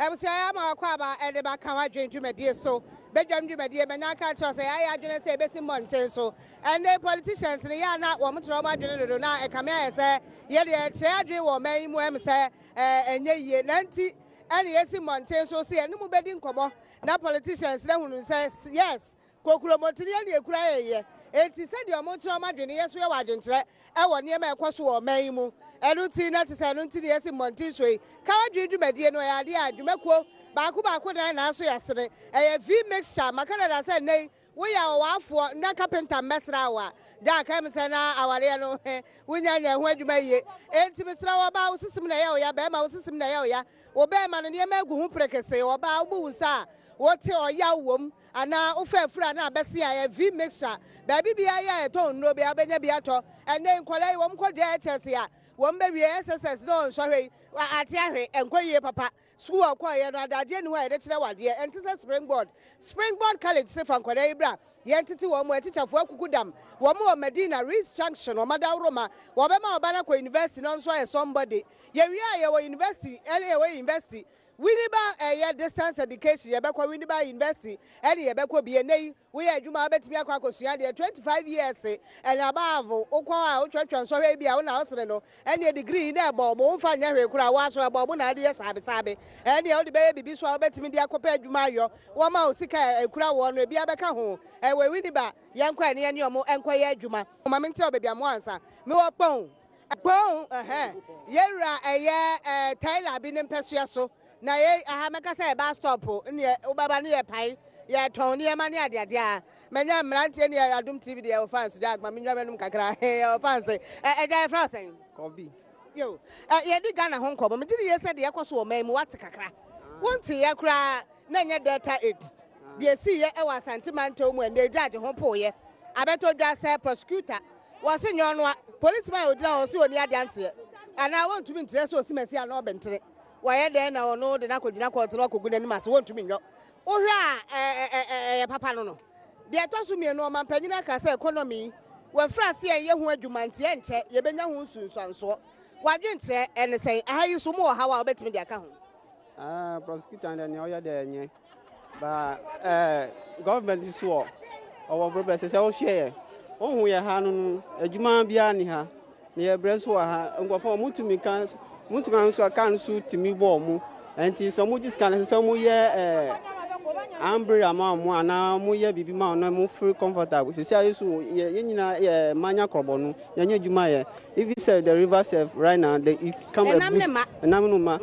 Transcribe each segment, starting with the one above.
am say I am a quaba and the back how I drink to my dear so. Bedroom to my dear Manaka say I didn't say Bessie Monte so. And the politicians, they are not woman to my general now. I come here say, yeah, share dream or may say, and ye, Nanti, and yes, Monte so say, and no bedding come now politicians, then who says yes. Kokuro Montilian, you cry. It is said your motor madrin, yes, we are didn't I want near my cost or Maymu. And Lutina to say, until yes in Montisway. Can't you do my dear no idea? You make quo, Bakuba could I answer yesterday. A V mixture, my Canada said, nay, we are one for no carpenter mesrawa. Dark Emerson, our Leano, when you may. And to Mr. about system nail, Bema system nail, or Beman and Yamagu who precase or Baubusa. What your young and now fair friend, Bessia, V mixture, baby be I told no be a beato, and then Colay won't call their Chessia. One baby SSS, no, sorry, at Yari and Quay Papa, school quiet, and I didn't wear the Chinawa, dear, and this is Springboard. Springboard College, Sifan Quadebra, Yentity, one more teacher for Kukudam, one more Medina, Reese Junction, or Madame Roma, Wabama Banaco University, non so somebody. Yeria, university, anyway, university. Winiba distance education yebekwa Winiba University and yebekwa BNA we adwuma betimi akwa kosia de 25 years and above okwa otwatwa so bia wo na osere no and the degree na ebo mfa nya hwe kura wa so ebo na de sabe and the old baby bi so betimi de akopa adwuma ayo wo ma osika ekura wo no bia beka ho we Winiba yankwa ne ye omo enkwa ye adwuma ma me ntia obebi amo ansa me wo pon yera Tyler bi ne mpesua so na ye ahameka say bus stop ne ubaba ne ye pai ye ton ne ma ne ade a menya mrantie ne Adom TV de fans dag ma menwa menum kakra fans eja frasen Kobi yo ye di Ghana ho nkobo me di ye say de ye kwaso o man mu wat kakra wonti ye kra na nye data 8 de si ye e wa santimanto mu ende judge ho po ye abeto dwa say prosecutor was in your policeman odina o si oni adanse ana won tumi ntre so simasi ana obentre why then na no de na kogina court no kogu na nimase won tumi nyo ohwe a papa no de atoso mi no man panyina ka say economy we frase ye ho adwumantie enche ye benya ho sunsuanso wadwentre ene say ahayi so mo ha wa obetimi de aka ho prosecutor and the oya de nye ba government so our problem say o share ohun ye ha no adwuma bia ni ha ne ye breso ha ngofo mutumi kan so kan so timi bo mu enti so mu diskan so mu ye umbrella ma mu ana mu ye bibi ma na mu feel comfortable se sia yesu ye nyina ye manya krobo no ye nya adwuma ye if you say the river self right now the it come a enam no ma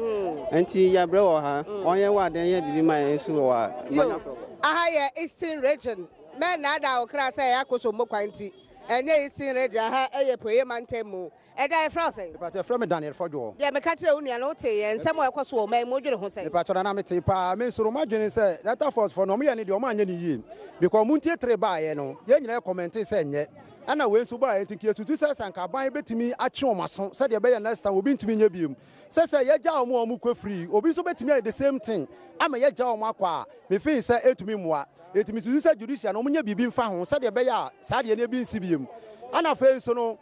enti ya bre wo ha onye wa den ye bibi ma ye so wa manya krobo aha ye eastern region men na da okra say akoso mo kwanti enye eastern region aha eye poye mantemu eda frose but from Daniel Fojo ye me ka kire unu ya no te ye nsem o ekoso o man mo dwere ho say but na me te pa me soro madwene say data force for no me ye ne de o ma anya ni yi because muntie tre ba ye no ye nyina comment say nye ana we nso ba ye tinki etutu say sanka ban betimi ache o maso say de be ye next time obi ntimi nya biem say ye ja o mo kwa free obi so betimi the same thing ama ye ja o mo akwa me fin say etumi moa etimi susu say judicial no mo nya bibi mfa ho say de be ya sa de ne bi nsi biem ana fe nso no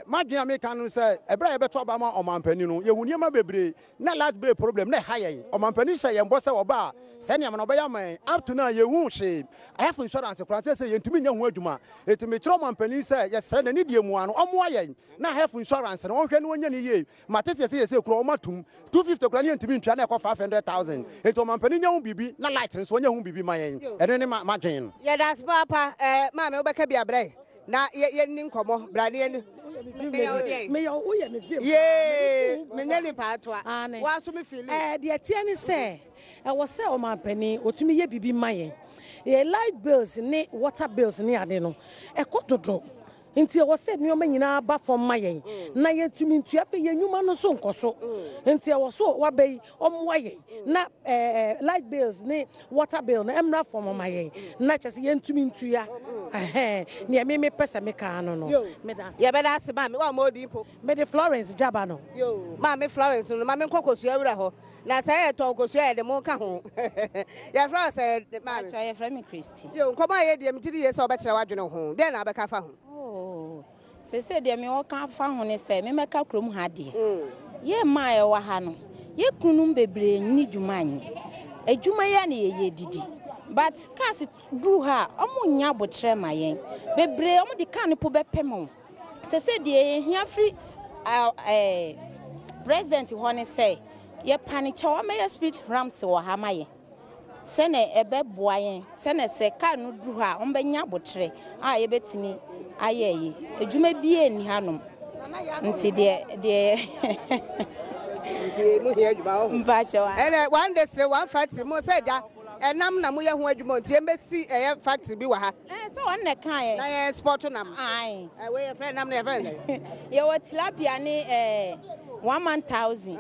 madwene America no say ebra ye beto abama omampani no ye huniema bebre na last break problem na hayen omampani say ye mbose oba say ne no be ya man up to now ye hu hwe have insurance kran say ye ntimi nya hu adwuma etimi kire omampani say ye sere na ne die mu ano omo ayen na have insurance no hwe ne wonya ne ye matete say kuro omatum 250 kran ye ntimi ntwa na ekọ 500,000 eto omampani nya hu bibi na light nso wonya hu bibi mayen ene ne madwene ye das papa ma me obeka bia bre na ye nin komo brade ni me yo wo ye me vie ye me nya ni patwa wa so me feel de tie ni se wo se o ma pani otumi ye bibi mayen ye light bills ni water bills ni ade no ekododo nti wo se ni o manyina ba fom mayen na ye tumi ntua pe ye nyuma no so nkoso nti wo so wa bei omwa ye na light bills ni water bill na emra fom mayen na chese ye ntumi ntua ni me pesa me ka no me das ye be das ba me wa mo di po me de Florence jaba no yo ma me Florence no ma me nkokosu awura ho na say e to kosu e de mo ka ho ya Florence ma cho ye frame Christy yo nkomo ye de me tiri ye so be kire wadwene ho de na be ka fa ho se de me o ka fa ho ne se me meka krom ha de ye ma e wa ha no ye kunum bebre ni dwuman adwuma ya na ye didi but cars dru ha omo nya botre mayen bebre omo de kan po bepem se de hia free president hone say ye panic chaw me speed rams wo ha mayen se na ebe boayen se na se car no dru ha omo benya botre a ye betimi aye yi adwuma bi eni hanom nti de mu here adwuma ho mbacho ene one day say one factory mo say ja enam na mo ye ho adwuma nti embesi factory bi wa ha so on na kan na ye sport nam ai we ye friend nam na ye friend ye what tilapia ni 1,000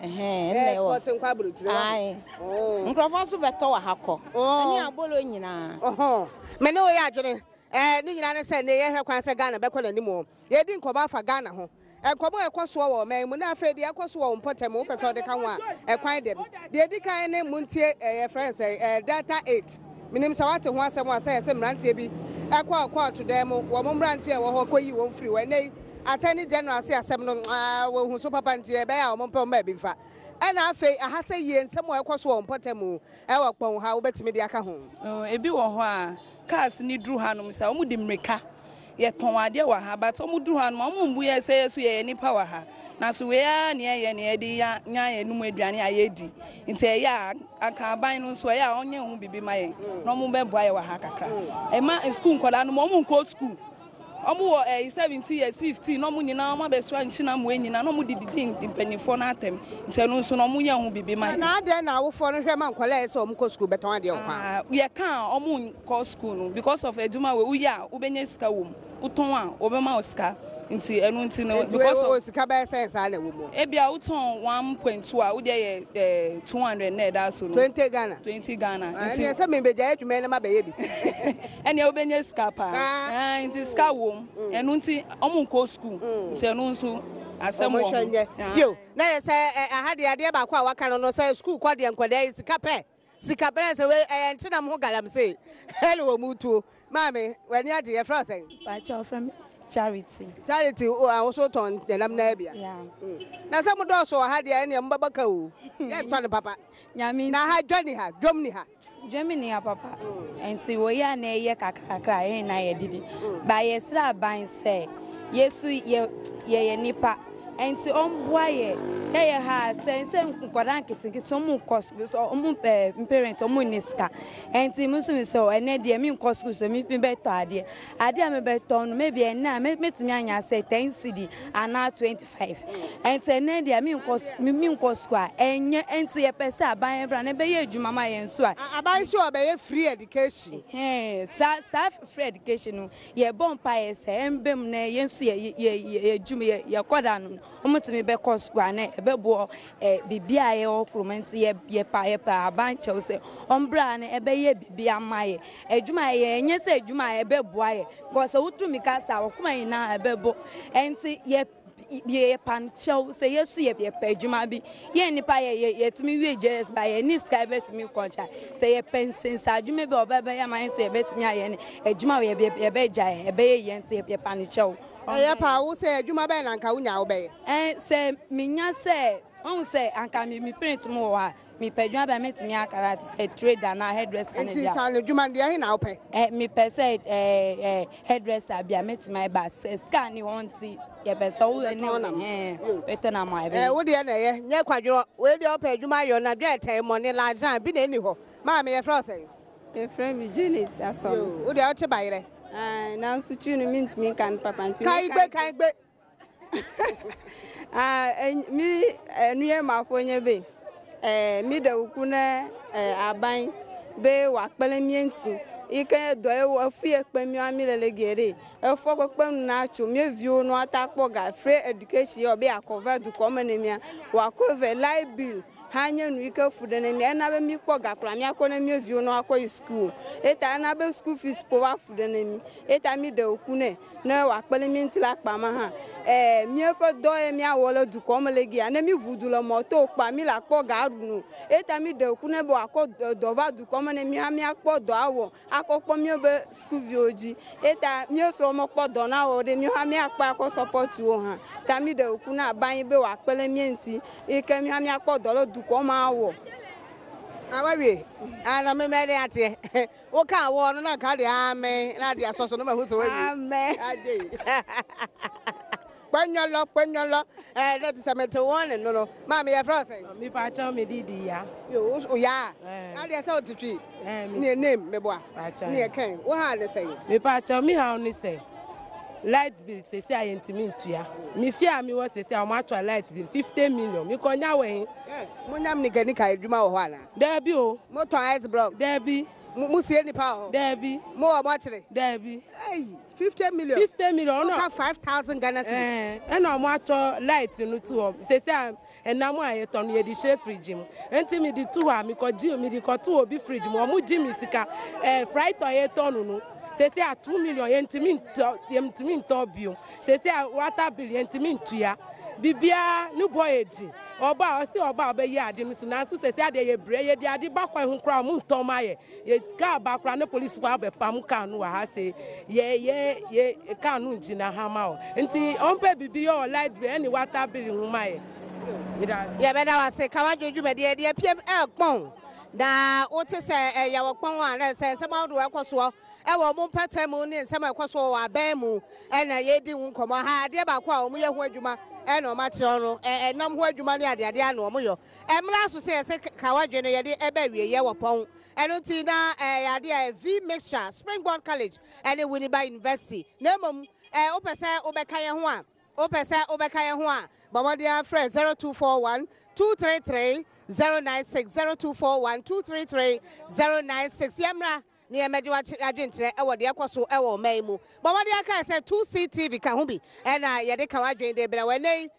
eh sport nkwa buru tire wa ai nkrofo so beto wa hakọ ani abolo nyina me ne o ye adwene ni nyina ne se ne ye hwe kwan se Ghana be kọ nanimo ye di nkoba afa Ghana ho enkobo ekoso wo man mu na afedi ekoso wo mpotem wo pese ode kan wa ekwan dem de di kan ne muntie friends data 8 minim sa wate ho asem wa se mrantie bi ekwa to dem wo mrantie wo ho koyi wo free we nei attorney general se asem no wo hu so papa ntie be ya wo mpa ma bi fa ena afi aha se yie nsem wo ekoso wo mpotem e wo kpon ha wo betimi de aka ho ebi wo ho a cars ni dru hanom sa wo di mreka ye ton ade wa ha but omu dru hanom omu mbu ye se yesu ye nipa wa ha na so we ya ne ye ne de ya nya ye num aduane ayedi nti ya aka aban no so ya onye hu bibi maye na omu be boa ye wa ha kakra e ma school nkoda no omu nko school omu wo 17 years 15 no omu nyina omu be so anchina mu enyina no omu didi mpanifo na atem nti no so no omu nya hu bibi maye na ade na wo fo no hwe ma nkola e se omu ko school beton ade okwa ye kan omu ko school no because of eduma we uya ubenya sika wom uton a obema osika nti enu nti no because of osika be sense ala wo mo ebia uton 1.2 a ude ye 200 na da so no 20 Ghana nti ene se me beja adwuma ne ma be ye bi ene obenya sika pa nti sika wom enu nti omu ko school nti enu nso asem wo yo na ye se ahade ade ba kwa waka no se school kwa de nkoda sika pe sika pe se we ntina mo galam se hele wo mutuo mame wani ade ye fra sen ba cha from charity o so ton de nam na bia na se mo do so ahade ene mbabaka o ye ton papa nyami na ha dwani ha dwomni ha Germany ya papa enti wo ya na ye kakakra ye na ye didi ba ye sra ban se yesu ye nipa enti omboa ye ha sense nkwada nketenkete omu nkosku so omu parent omu niska enti musumi so ene de mi nkosku so mi pin beto ade me beto no maybe na metimi anya say 10 cedi ana 25 enti ene de mi nkosku a enye enti ye pese aban bra na be ye adwuma ma ye nso a aban so be ye free education sa free education no ye bompa ye se embem na ye nso ye adwuma ye koda no omutimi be kosku ana bebo bibia ye okromenti ye pa abanche se ombra na ebe ye bibia maye adwuma ye enye se adwuma ye beboa ye because wutumi ka sa wokoma ina ebebo enti ye pancho se yesu ye pa adwuma bi ye nipa ye timi wie jes ba ye ni sky betimi koncha se ye pensin sa adwuma bi obebe ye man so ye betimi aye ne adwuma ye be gya ye be ye enti ye pancho ya pa wo se adwuma be na nka wo nya wo be se minya se on se anka mi print mo wa mi pedwa ba metimi akara se trader na hairdresser na dia sa na adwuma de he na wo pe mi pese hairdresser bia metimi ba se scan ni wonti ye pese wo ni beto na mo be wo de na ye nya kwadwo we de opa adwuma yo na de etai money la jan bi na eni ho ma me ye fra say ye friend me Janet aso wo de o che bayire na nsu tunu mint mi kan papa nti kai gbe mi nuye mafonye be mi da uku na aban be wa pele mienti ike do e wo fie pe mi ami lele gere e fo pe na achu mi view no atakpo ga free education obi akover du komene mi wa cover light bill hanya nu ike fude na mi na be mi kpo ga kra mi akona mi view no akọ school eta na be school fees po wa fude na mi eta mi da uku na wa pele mienti la pa ma ha mi fo do e mi awolo du komele gi na mi vudu lo moto pa mi la kpo ga ru nu eta mi da uku na bo akọ do va du komene mi ami akpo do awo akokpo mi be school vioji eta mi so mo podo na o de mi ha mi akpa ko support wo ha ta mi de oku na ban be wa pele mi enti ike mi ha mi akpodo lo du ko ma wo awawie ana me me de ate wo ka wo no na ka de ame na de asoso no ma hu so wawie amen ade Kwenyolo, that is a metal one and no, Mammy, a frozen. Me pacha me didi ya. You, yeah. I dare so to tree. Near name, me boy. Near Ken. What had to say? Me pacha me how only say. Light bill say I intimate to ya. Me fear me was say how much a light bill 50 million. Me konya we. Munam nika Juma Wana. There be o. Motor ice block. There be. Musi any power. There be. More actually. There be. Hey. 50 million. 50 million. No. 5,000 Ghana cedis. And I'm watching light no too. Say and now I turn ye the chef fridge. Enti me the two am because Jim me the two obi fridge. Mo mu Jimmy sika fried toyeto no. Say 2 million enti me top you. Say water bill enti me tuya. Bibia no boy edi. Oba o si oba obeyi ade no so na so se ade ye bre ye de ade ba kwan ho kra mu ntom aye ye ka ba kra na police kwa be pam ka no wa ha se ye ka no njina ha ma o nti onpe bibi o light bill any water bill hu ma ye ye be da wa se ka wa joju me de piem ekpon na o te se ye wo kpon wa na se ma do ekoso wo mo pata mu ni se ma ekoso wa ban mu na ye di hu nkomo ha de ba kwa o mu ye ho adwuma no ma chiro nam ho adwuma ne ade ade no mo yo emra so se kawadwe no ye de eba wie ye wopon eno ti na ya de V mixture Springboard College and Winneba University na mom opese obeka ye ho a mama dia friend 0241 233 096 0241 233 096 yemra ni emeji wa adwentre e wo de ekoso e wo man mu mama dia ka say 2CTV ka ho bi e na ye de ka wadwen de bra wanei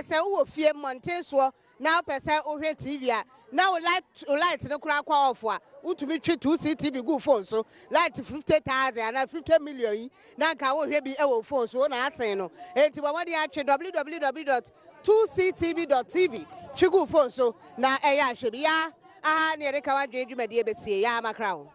se wo fie monte so na pese ohwe TV a na light no kura kwa off a utumi twi 2CTV go phone so light 50,000 na 50 million yi na ka wo hwe bi e wo phone so na asen no enti mama dia atwe www.2ctv.tv twi go phone so na e ya hwe bi ya aha ne de ka wadwen dwumade e besie ya makra ho.